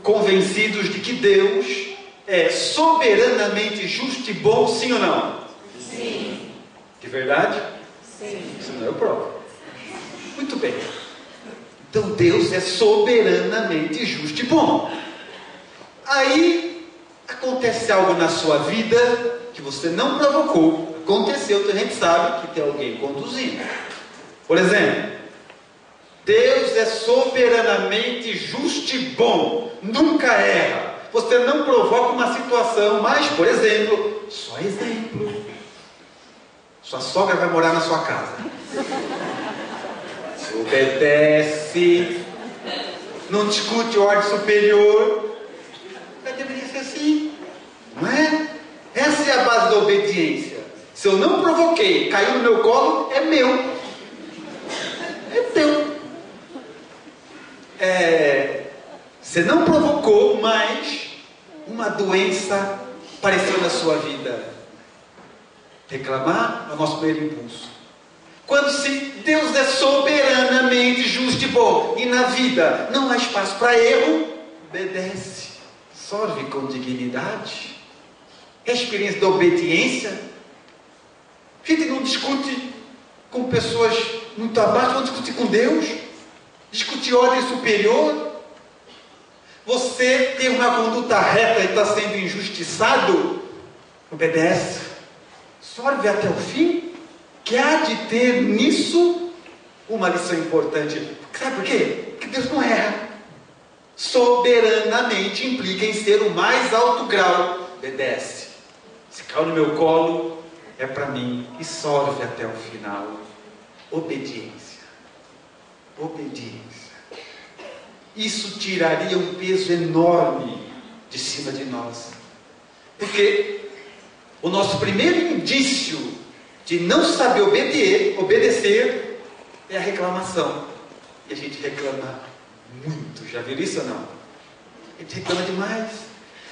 convencidos de que Deus é soberanamente justo e bom, sim ou não?
Sim.
De verdade?
Sim.
Isso não eu provo. Muito bem. Então Deus é soberanamente justo e bom. Aí acontece algo na sua vida que você não provocou. Aconteceu, então a gente sabe que tem alguém conduzindo. Por exemplo, Deus é soberanamente justo e bom, nunca erra. Você não provoca uma situação, mas, por exemplo, só exemplo, sua sogra vai morar na sua casa. Você obedece, não discute ordem superior. Mas deveria ser assim. da obediência. Se eu não provoquei, caiu no meu colo, é meu. É teu. Você não provocou, mas uma doença apareceu na sua vida. Reclamar é o nosso primeiro impulso. Quando se Deus é soberanamente justo e bom, e na vida não há espaço para erro, obedece, serve com dignidade. É a experiência da obediência. A gente não discute com pessoas muito abaixo, vamos discutir com Deus. Discutir ordem superior. Você tem uma conduta reta e está sendo injustiçado, obedece, serve até o fim, que há de ter nisso uma lição importante. Sabe por quê? Porque Deus não erra. Soberanamente implica em ser o mais alto grau. Obedece. Se caiu no meu colo, é para mim, e serve até o final. Obediência. Obediência. Isso tiraria um peso enorme de cima de nós. Porque o nosso primeiro indício de não saber obedecer é a reclamação. E a gente reclama muito. Já viram isso ou não? A gente reclama demais.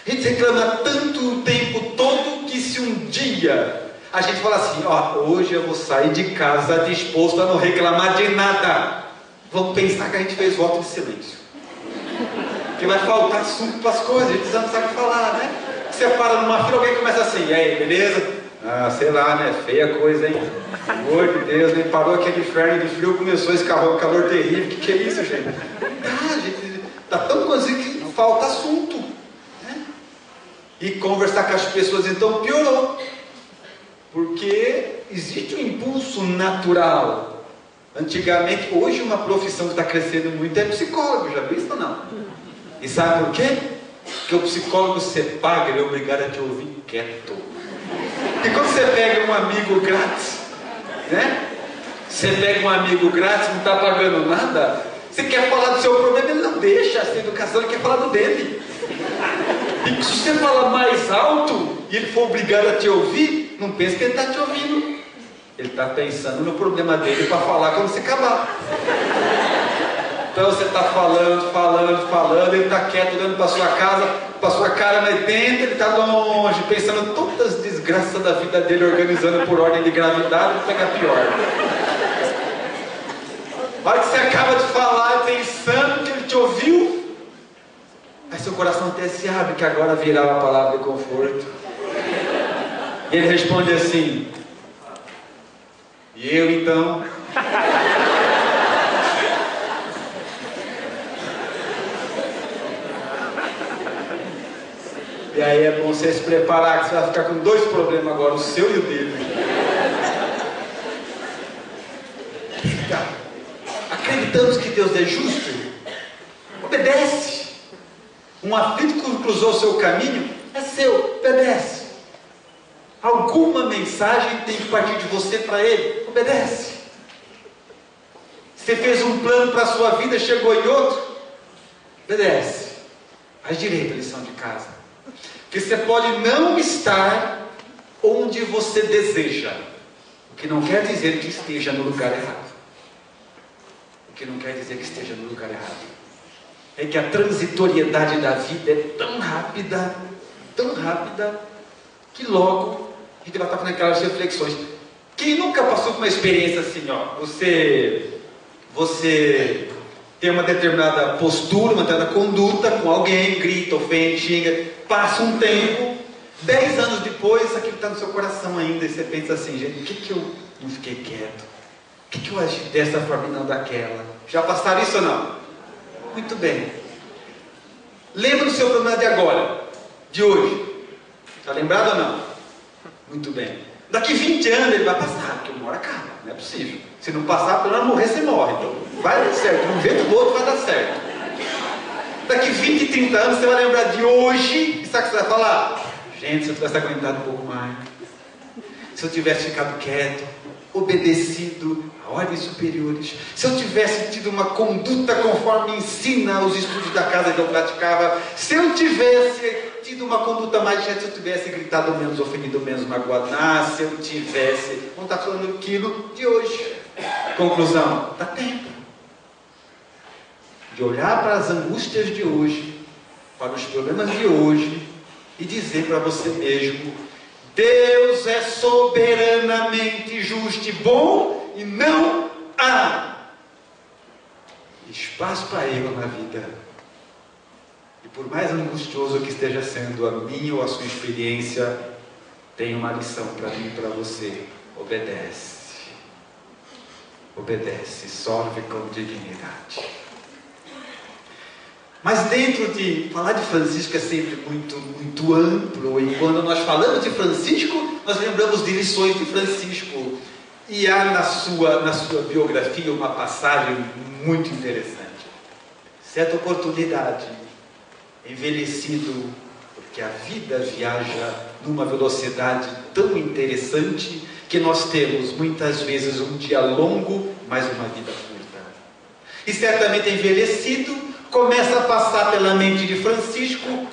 A gente reclama tanto o tempo todo que se um dia a gente fala assim, hoje eu vou sair de casa disposto a não reclamar de nada, vamos pensar que a gente fez voto de silêncio. Porque vai faltar assunto para as coisas, a gente não sabe falar, né? Você para numa fila, alguém começa assim, e aí, beleza? Sei lá, né? Feia coisa, hein? Pelo amor de Deus, nem parou aquele inferno de frio, começou esse calor terrível. Que é isso, gente? Gente, tá tão coisa que falta assunto, né? E conversar com as pessoas, então, piorou. Porque existe um impulso natural. Antigamente, hoje uma profissão que está crescendo muito é psicólogo, já viu isso ou não? E sabe por quê? Porque o psicólogo você paga, ele é obrigado a te ouvir quieto. E quando você pega um amigo grátis, né? Você pega um amigo grátis, não está pagando nada, você quer falar do seu problema, ele não deixa, essa educação, ele quer falar do dele. E se você falar mais alto, e ele for obrigado a te ouvir, não pense que ele está te ouvindo. Ele está pensando no problema dele para falar quando você acabar. Então você está falando, ele está quieto, olhando para sua casa, para sua cara, mas dentro ele está longe, pensando todas as desgraças da vida dele, organizando por ordem de gravidade, para pegar pior. A hora que você acaba de falar, pensando que ele te ouviu, aí seu coração até se abre, que agora virá uma palavra de conforto. E ele responde assim, e eu então? E aí é bom você se preparar, que você vai ficar com dois problemas agora, o seu e o dele. Acreditamos que Deus é justo? Obedece. Um aflito que cruzou o seu caminho é seu, obedece. Alguma mensagem tem que partir de você para ele, obedece. Você fez um plano para a sua vida, chegou em outro, obedece. Faz direito a lição de casa. Porque você pode não estar onde você deseja, o que não quer dizer que esteja no lugar errado. O que não quer dizer que esteja no lugar errado. É que a transitoriedade da vida é tão rápida, que logo a gente vai estar fazendo aquelas reflexões. Quem nunca passou por uma experiência assim, você tem uma determinada postura, uma determinada conduta com alguém, grita, ofende, xinga, passa um tempo, 10 anos depois, aquilo está no seu coração ainda, e você pensa assim, gente, por que eu não fiquei quieto? Por que eu agi dessa forma e não daquela? Já passaram isso ou não? Muito bem. Lembra do seu problema de agora, de hoje? Está lembrado ou não? Muito bem. Daqui 20 anos ele vai passar, porque uma hora acaba, não é possível. Se não passar, pelo menos morrer, você morre. Então vai dar certo, de um jeito ou do outro vai dar certo. Daqui 20, 30 anos você vai lembrar de hoje, e sabe o que você vai falar? Gente, se eu tivesse aguentado um pouco mais, se eu tivesse ficado quieto, obedecido a ordens superiores, se eu tivesse tido uma conduta conforme ensina os estudos da casa que eu praticava, se eu tivesse tido uma conduta mais reta, se eu tivesse gritado menos, ofendido menos, magoado, se eu tivesse... Não está falando aquilo de hoje. Conclusão, dá tempo de olhar para as angústias de hoje, para os problemas de hoje, e dizer para você mesmo: Deus é soberanamente justo e bom, e não há espaço para erro na vida. E por mais angustioso que esteja sendo a minha ou a sua experiência, tem uma lição para mim e para você: obedece. Obedece, serve com dignidade. Mas dentro de falar de Francisco é sempre muito amplo, e quando nós falamos de Francisco, nós lembramos de lições de Francisco. E há na sua biografia uma passagem muito interessante. Certa oportunidade, envelhecido, porque a vida viaja numa velocidade tão interessante que nós temos muitas vezes um dia longo, mas uma vida curta. E certamente envelhecido, começa a passar pela mente de Francisco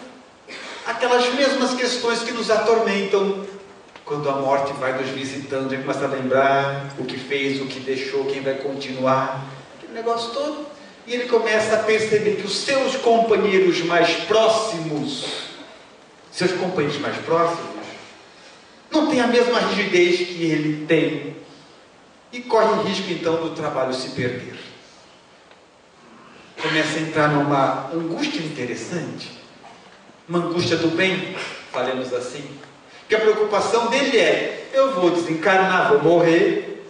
aquelas mesmas questões que nos atormentam quando a morte vai nos visitando. Ele começa a lembrar o que fez, o que deixou, quem vai continuar, aquele negócio todo. E ele começa a perceber que os seus companheiros mais próximos, não têm a mesma rigidez que ele tem, e corre risco então do trabalho se perder. Começa a entrar numa angústia interessante, uma angústia do bem, falemos assim, que a preocupação dele é: eu vou desencarnar, vou morrer,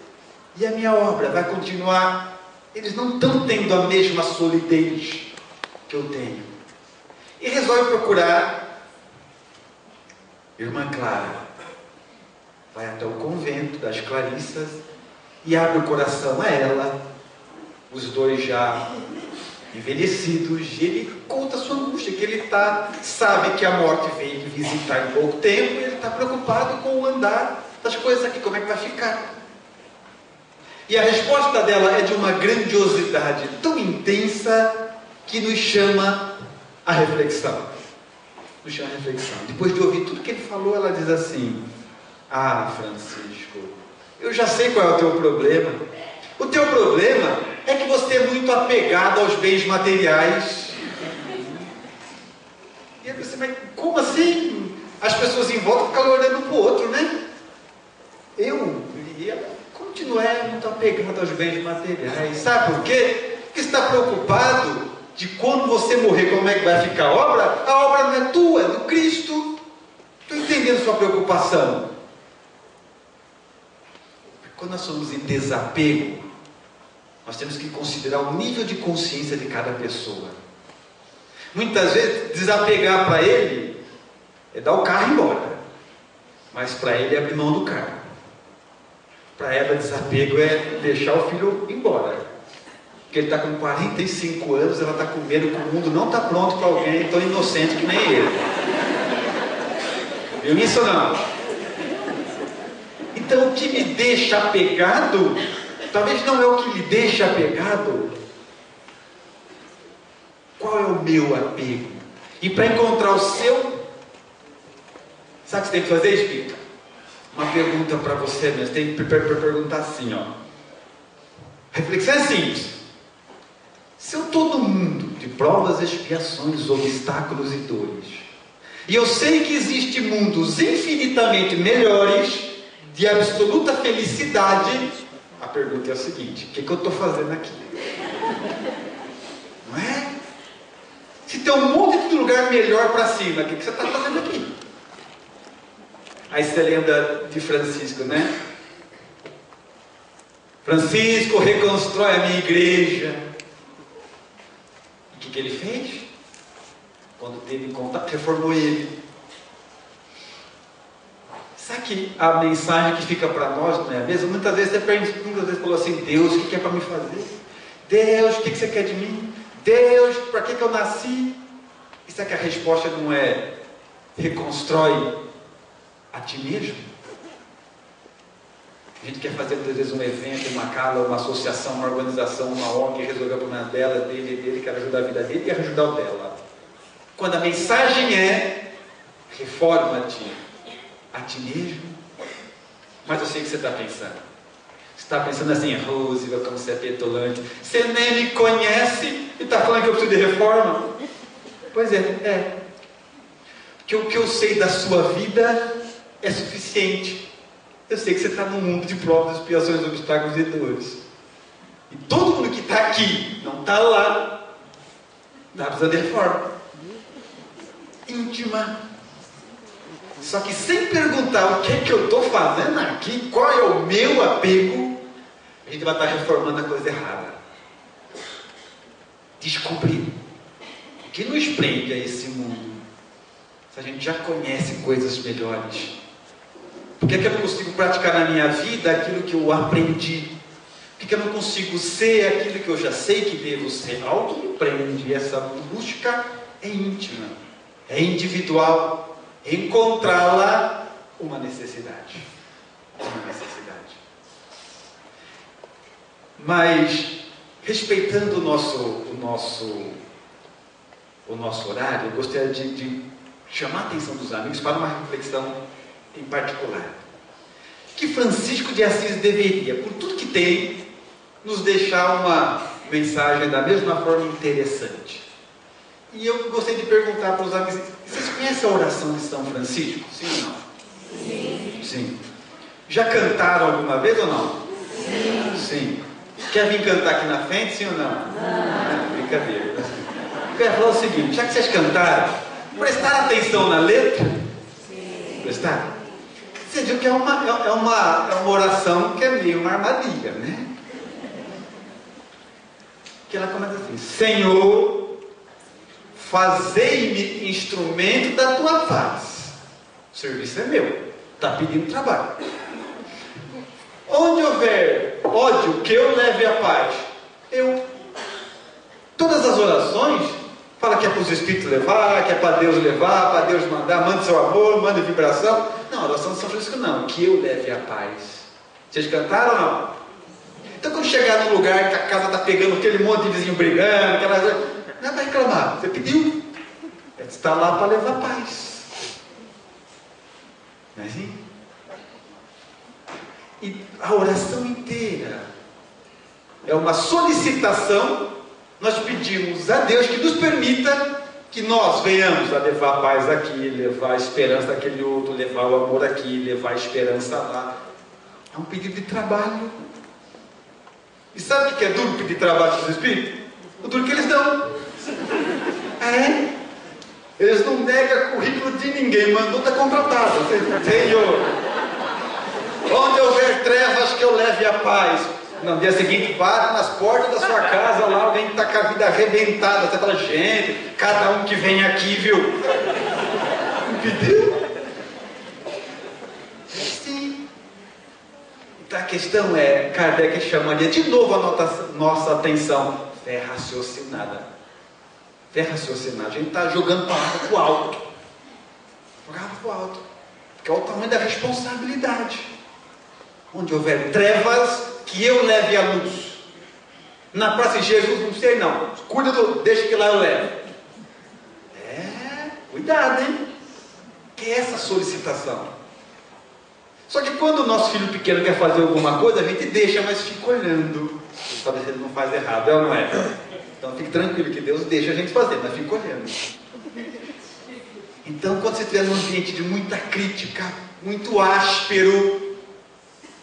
e a minha obra vai continuar. Eles não estão tendo a mesma solidez que eu tenho. E resolve procurar Irmã Clara. Vai até o convento das Clarissas e abre o coração a ela. Os dois já envelhecidos, e ele conta a sua angústia, que ele sabe que a morte vem lhe visitar em pouco tempo, e ele está preocupado com o andar das coisas aqui, como é que vai ficar. E a resposta dela é de uma grandiosidade tão intensa que nos chama a reflexão. Depois de ouvir tudo que ele falou, ela diz assim: Francisco, eu já sei qual é o teu problema. O teu problema é que você é muito apegado aos bens materiais. E aí você vai: como assim? As pessoas em volta ficam olhando para o outro, né? E ela continua muito apegada aos bens materiais. Sabe por quê? Porque você está preocupado de quando você morrer, como é que vai ficar a obra? A obra não é tua, é do Cristo. Estou entendendo sua preocupação. Quando nós somos em desapego, nós temos que considerar o nível de consciência de cada pessoa. Muitas vezes, desapegar para ele é dar o carro embora, mas para ele é abrir mão do carro. Para ela, desapego é deixar o filho embora, porque ele está com 45 anos, ela está com medo que o mundo não está pronto para alguém tão inocente que nem ele. Viu isso ou não? Então, o que me deixa apegado, talvez não é o que lhe deixa apegado. Qual é o meu apego? E para encontrar o seu, sabe o que você tem que fazer, Espírito? Uma pergunta para você mesmo. Tem que perguntar assim, ó. Reflexão é simples. Se eu estou no mundo de provas, expiações, obstáculos e dores, e eu sei que existem mundos infinitamente melhores, de absoluta felicidade, a pergunta é a seguinte: o que eu estou fazendo aqui? Não é? Se tem um monte de lugar melhor para cima, o que você está fazendo aqui? Aí você lembra de Francisco, né? Francisco reconstrói a minha igreja. E o que ele fez? Quando teve contato, reformou ele. Sabe que a mensagem que fica para nós não é a mesma? Muitas vezes você falou assim: Deus, o que é para me fazer? Deus, o que você quer de mim? Deus, para que eu nasci? E sabe que a resposta não é: reconstrói a ti mesmo? A gente quer fazer muitas vezes um evento, uma cala, uma associação, uma organização, uma ONG, resolver o problema dela, dele, quer ajudar a vida dele e ajudar o dela. Quando a mensagem é: reforma-te a ti mesmo. Mas eu sei o que você está pensando. Você está pensando assim, Rose, como você é petulante. Você nem me conhece e está falando que eu preciso de reforma? Pois é. Porque o que eu sei da sua vida é suficiente. Eu sei que você está num mundo de provas, expiações, obstáculos e dores. E todo mundo que está aqui não está lá. Está precisando de reforma íntima. Só que sem perguntar o que é que eu estou fazendo aqui, qual é o meu apego, a gente vai estar reformando a coisa errada. Descobrir o que nos prende a esse mundo. Se a gente já conhece coisas melhores, por que é que eu não consigo praticar na minha vida aquilo que eu aprendi? Por que é que eu não consigo ser aquilo que eu já sei que devo ser? Algo que me prende. Essa busca é íntima, é individual. Encontrar lá uma necessidade. Mas, respeitando o nosso horário, eu gostaria de chamar a atenção dos amigos para uma reflexão em particular. Que Francisco de Assis deveria, por tudo que tem, nos deixar uma mensagem da mesma forma interessante. E eu gostaria de perguntar para os amigos, vocês conhecem a oração de São Francisco? Sim ou não? Sim. Já cantaram alguma vez ou não? Sim. Quer vir cantar aqui na frente, sim ou não? Não. Brincadeira. Eu quero falar o seguinte, já que vocês cantaram, prestaram atenção na letra? Prestaram? Você viu que é uma oração que é meio uma armadilha, né? Que ela começa assim, Senhor, fazei-me instrumento da tua paz. O serviço é meu. Está pedindo trabalho. Onde houver ódio, que eu leve a paz. Todas as orações fala que é para os Espíritos levar, que é para Deus levar, para Deus mandar, manda seu amor, manda vibração. Não, a oração de São Francisco não. Que eu leve a paz. Vocês cantaram ou não? Então quando chegar num lugar que a casa está pegando aquele monte de vizinho brigando, não é para reclamar, você pediu. Você está lá para levar paz. Não é assim? E a oração inteira é uma solicitação. Nós pedimos a Deus que nos permita que nós venhamos a levar paz aqui, levar a esperança daquele outro, levar o amor aqui, levar a esperança lá. É um pedido de trabalho. E sabe o que é duro pedir trabalho dos Espíritos? O duro que eles dão. Eles não negam currículo de ninguém, mandou, está contratado. Senhor, onde houver trevas, que eu leve a paz. No dia seguinte, bate nas portas da sua casa, lá alguém está com a vida arrebentada. Você fala, gente, cada um que vem aqui, viu? Não pediu? Sim. Então a questão é, Kardec chamaria de novo a nossa atenção. Fé raciocinada. Fé raciocinada. A gente está jogando palavra para o alto. Jogava para o alto. Porque é o tamanho da responsabilidade. Onde houver trevas, que eu leve a luz. Na praça de Jesus, não sei não. Cuida deixa que lá eu levo. Cuidado, hein? Que é essa solicitação. Só que quando o nosso filho pequeno quer fazer alguma coisa, a gente deixa, mas fica olhando. Sabe se ele não faz errado, é ou não é? Então fique tranquilo que Deus deixa a gente fazer, mas fica olhando. Então quando você estiver num ambiente de muita crítica, muito áspero,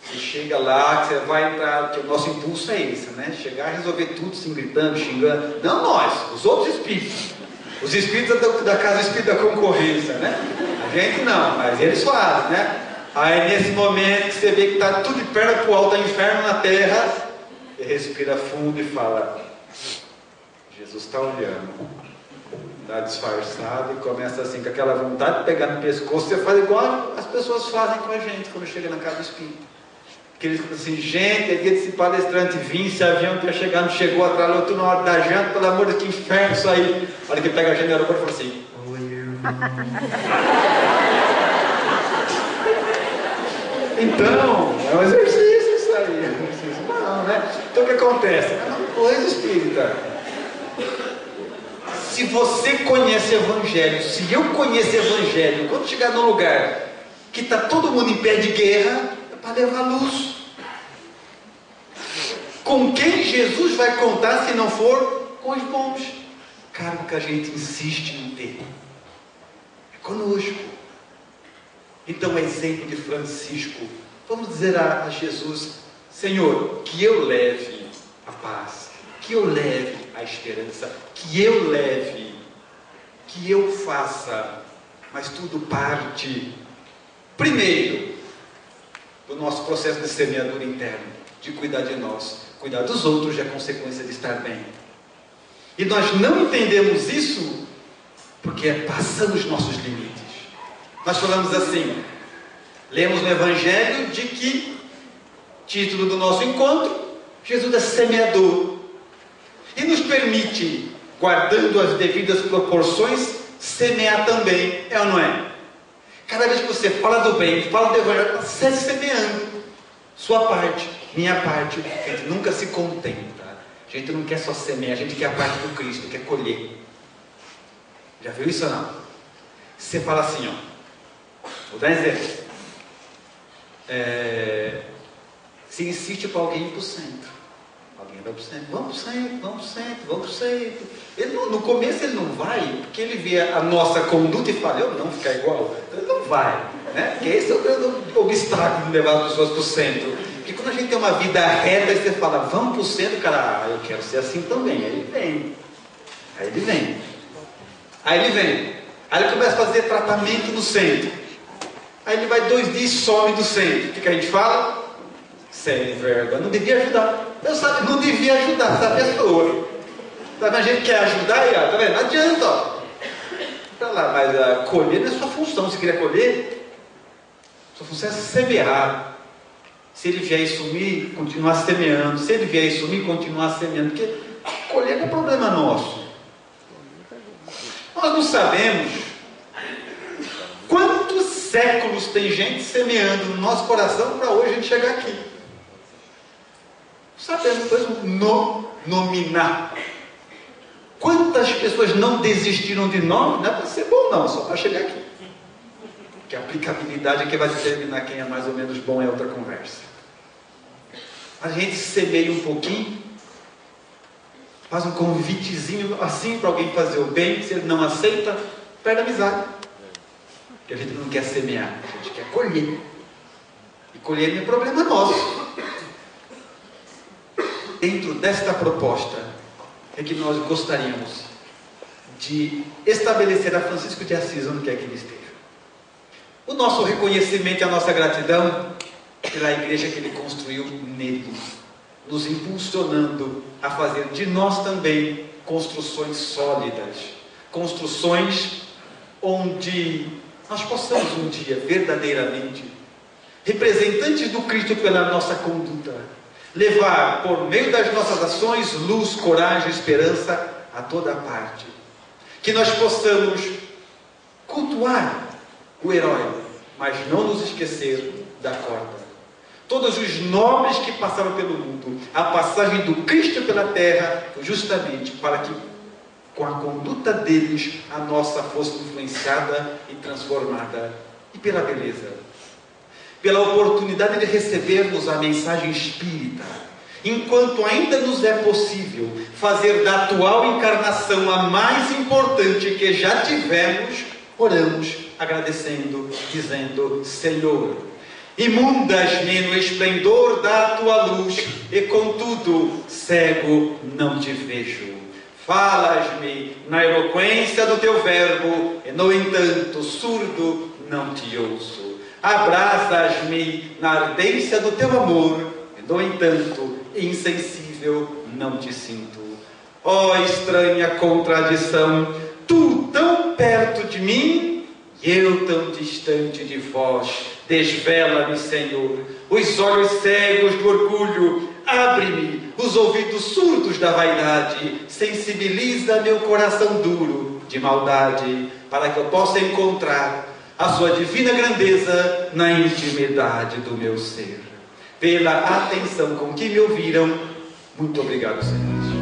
você chega lá, você vai entrar, que o nosso impulso é esse, né? Chegar a resolver tudo, se gritando, xingando. Não nós, os outros espíritos. Os espíritos da casa espírita da concorrência, né? A gente não, mas eles fazem, né? Aí nesse momento que você vê que está tudo de perna para o alto, inferno na terra, você respira fundo e fala, Jesus está olhando, está disfarçado e começa assim, com aquela vontade de pegar no pescoço, você faz igual as pessoas fazem com a gente quando chega na casa espírita. Que eles ficam assim, gente, é dia de esse palestrante vir, esse avião que ia chegar, não chegou, atrasou tudo na hora da janta, pelo amor de Deus, que inferno isso aí. Olha que pega a gente no aeroporto e fala assim, oi, irmão. Então, é um exercício isso aí, não, né? Então o que acontece? É uma coisa espírita. Se você conhece Evangelho, se eu conheço Evangelho, quando chegar num lugar que está todo mundo em pé de guerra, é para levar luz. Com quem Jesus vai contar se não for com os bons? Cargo que a gente insiste em ter. É conosco. Então, exemplo de Francisco. Vamos dizer a Jesus: Senhor, que eu leve a paz, que eu leve a esperança, que eu leve, que eu faça, mas tudo parte, primeiro, do nosso processo de semeadura interno, de cuidar de nós. Cuidar dos outros é consequência de estar bem. E nós não entendemos isso porque passamos os nossos limites. Nós falamos assim, lemos no Evangelho de que, título do nosso encontro, Jesus é semeador. E nos permite, guardando as devidas proporções, semear também, é ou não é? Cada vez que você fala do bem, fala do Evangelho, você está semeando. Sua parte, minha parte. A gente nunca se contenta. A gente não quer só semear, a gente quer a parte do Cristo, quer colher. Já viu isso ou não? Você fala assim, ó. Vou dar um exemplo. Se insiste para alguém ir para o centro. Alguém vai para o centro. Vamos para o centro, vamos para o centro, vamos para o centro. Ele não, no começo ele não vai, porque ele vê a nossa conduta e fala, eu não ficar igual. Então ele não vai. Né? Porque esse é o grande obstáculo de levar as pessoas para o centro. Porque quando a gente tem uma vida reta, e você fala, vamos para o centro, cara, eu quero ser assim também. Aí ele vem. Aí ele vem. Aí ele vem. Aí ele começa a fazer tratamento no centro. Aí ele vai 2 dias e some do centro. O que a gente fala? Sem vergonha. Não devia ajudar. Eu sabe, não devia ajudar essa pessoa. Sabe, a gente quer ajudar e, ó, tá vendo? Não adianta, ó. Pra lá, mas colher não é sua função. Se queria colher, sua função é semear. Se ele vier e sumir, continuar semeando. Se ele vier e sumir, continuar semeando. Porque colher não é problema nosso. Nós não sabemos quantos séculos tem gente semeando no nosso coração para hoje a gente chegar aqui. Sabemos, depois nominar. Quantas pessoas não desistiram de nós? Não é para ser bom não, só para chegar aqui. Que a aplicabilidade é que vai determinar quem é mais ou menos bom é outra conversa. A gente semeia um pouquinho, faz um convitezinho assim para alguém fazer o bem. Se ele não aceita, perde a amizade. Porque a gente não quer semear, a gente quer colher. E colher não é problema nosso. Dentro desta proposta é que nós gostaríamos de estabelecer a Francisco de Assis onde quer que ele esteja. O nosso reconhecimento e a nossa gratidão pela igreja que ele construiu nele, nos impulsionando a fazer de nós também construções sólidas, construções onde nós possamos um dia verdadeiramente, representantes do Cristo pela nossa conduta, levar por meio das nossas ações luz, coragem, esperança a toda parte. Que nós possamos cultuar o herói, mas não nos esquecer da corda. Todos os nobres que passaram pelo mundo, a passagem do Cristo pela terra, justamente para que com a conduta deles a nossa fosse influenciada e transformada. E pela beleza, pela oportunidade de recebermos a mensagem espírita, enquanto ainda nos é possível fazer da atual encarnação a mais importante que já tivemos, oramos agradecendo, dizendo: Senhor, imundas-me no esplendor da tua luz, e contudo cego não te vejo. Falas-me na eloquência do teu verbo, e no entanto surdo não te ouço. Abrasas-me na ardência do teu amor, e no entanto insensível não te sinto. Ó estranha contradição, tu tão perto de mim, e eu tão distante de vós. Desvela-me, Senhor, os olhos cegos do orgulho, abre-me os ouvidos surdos da vaidade, sensibiliza meu coração duro de maldade, para que eu possa encontrar a sua divina grandeza na intimidade do meu ser. Pela atenção com que me ouviram, muito obrigado, Senhor.